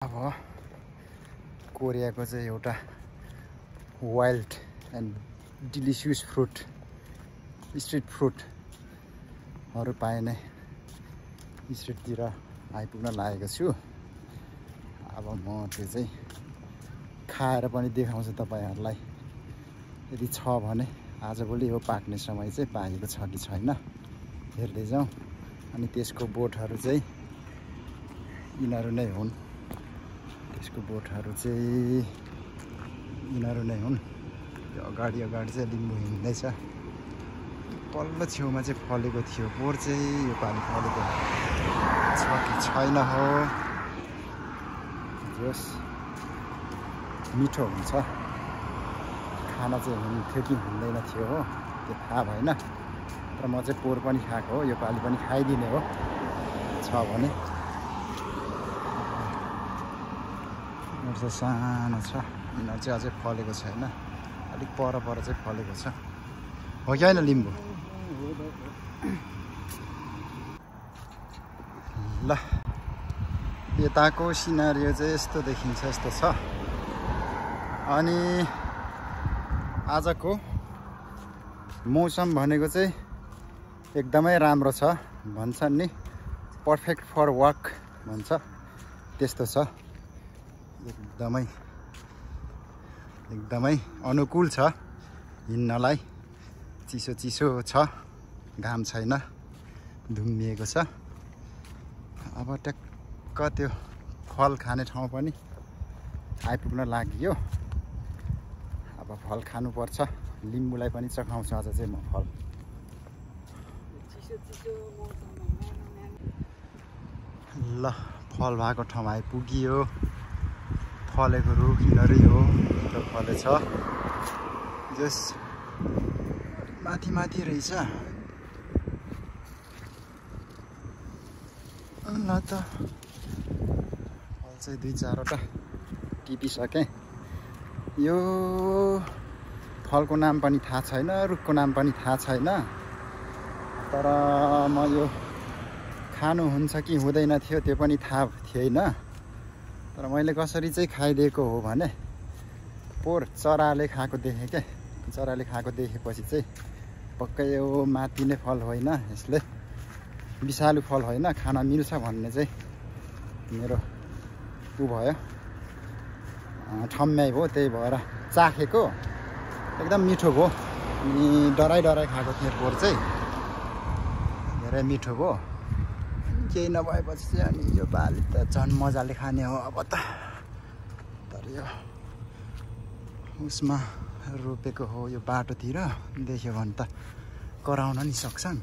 अब कोरियाको चाहिँ एउटा wild and delicious fruit street फ्रुटहरू पाइने स्ट्रिटतिर आइपुग्न लागेको छु। अब म त्यो चाहिँ खाएर पनि देखाउँछु तपाईहरुलाई। यदि छ भने आजभोलि यो पाक्ने समय चाहिँ पाकेको छ कि छैन हेर्दै जाउँ। अनि त्यसको बोटहरू चाहिँ यिनीहरू नै हुन्। त्यसको बोटहरू चाहिँ यिनीहरू नै हुन्। यो अगाडि चाहिँ लिम्बू हिँड्दैछ। पल्लो छेउमा चाहिँ फलेको थियो। बोट चाहिँ यो पालि फलेको छ कि छैन हो। जस मिठो हुन्छ। खाना चाहिँ हुन्थ्यो कि हुँदैन थियो हो त्यो थाहा भएन। तर म चाहिँ पोहोर पनि खाएको हो। यो पालि पनि खाइदिने हो छ भने। सानो छ। यिनीहरू चाहिँ अझै फलेको छैन। अलिक पर चाहिँ फलेको छ। हो कि होइन लिम्बू? ल यताको सिनारियो चाहिँ यस्तो देखिन्छ। यस्तो छ। अनि आजको मौसम भनेको चाहिँ एकदमै राम्रो छ भन्छन् नि। पर्फेक्ट फर वाक भन्छ त्यस्तो छ। एकदमै अनुकूल छ हिँड्नलाई। चिसो छ। घाम छैन। धुम्मिएको छ। अब टक्क त्यो फल खाने ठाउँ पनि आइपुग्न लाग्यो। अब फल खानुपर्छ। लिम्बूलाई पनि चखाउँछु आज चाहिँ म फल। ल फल भएको ठाउँ आइपुगियो। फलेको रुख यिनीहरू हो। त्यो फलेछ। जस माथि रहेछ। ल त फल चाहिँ 2-4वटा टिपिसकेँ। यो फलको नाम पनि थाहा छैन। रुखको नाम पनि थाहा छैन। तर म यो खानु हुन्छ कि हुँदैन थियो त्यो पनि थाहा थिएन। तर मैले कसरी चाहिँ खाइदिएको हो भने पोहोर चराले खाएको देखेँ क्या। चराले खाएको देखेपछि चाहिँ पक्कै यो मातिने फल होइन। यसले विषालु फल होइन। खान मिल्छ भन्ने चाहिँ मेरो भयो ठम्याइ हो। त्यही भएर चाखेको एकदम मिठो भयो। अनि डराइ खाएको थिएँ पोहोर चाहिँ। धेरै मिठो भयो। केही नभएपछि चाहिँ अनि यो पालि त झन् मजाले खाने हो अब त। तर यो उसमा रोपेको हो यो बाटोतिर देख्यो भने त कराउन नि सक्छन्।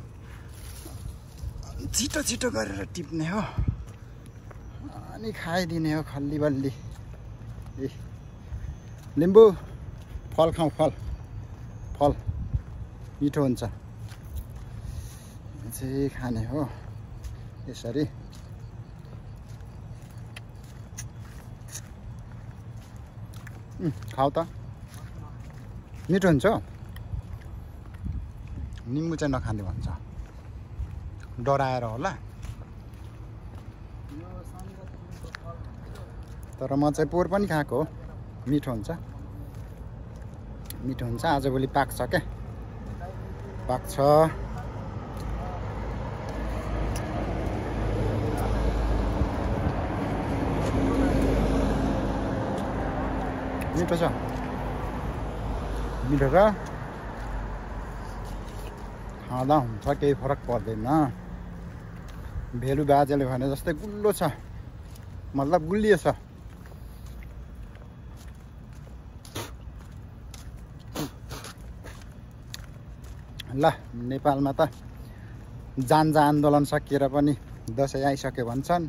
छिटो गरेर टिप्ने हो अनि खाइदिने हो खल्ली बल्ली। ए लिम्बू फल खाउँ। फल मिठो हुन्छ। चाहिँ खाने हो यसरी। खाऊ त मिठो हुन्छ। निम्बु चाहिँ नखाने भन्छ। डराएर होला। तर म चाहिँ पोहोर पनि खाएको हो। मिठो हुन्छ। आजभोलि पाक्छ क्या। पाक्छ। मिठो छ। मिठो छ। खाँदा हुन्छ केही फरक पर्दैन। भेलु बाजेले भने जस्तै गुल्लो छ। मतलब गुलियो छ। ल नेपालमा त जान्जा आन्दोलन सकिएर पनि दसैँ आइसक्यो भन्छन्।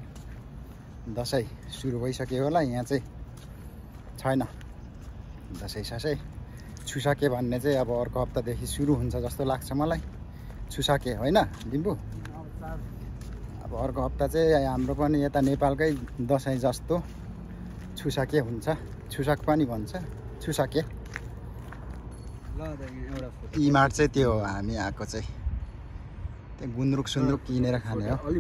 दसैँ सुरु भइसक्यो होला। यहाँ चाहिँ छैन दसैँ छुसके भन्ने चाहिँ अब अर्को हप्तादेखि सुरु हुन्छ जस्तो लाग्छ मलाई। छुसके होइन लिम्बू? अब अर्को हप्ता चाहिँ हाम्रो पनि यता नेपालकै दसैँ जस्तो छुसके हुन्छ। छुसक पनि भन्छ। छुसके। इमार्ट चाहिँ त्यो हो हामी आएको चाहिँ। त्यो गुन्द्रुक सुन्द्रुक किनेर खाने हो।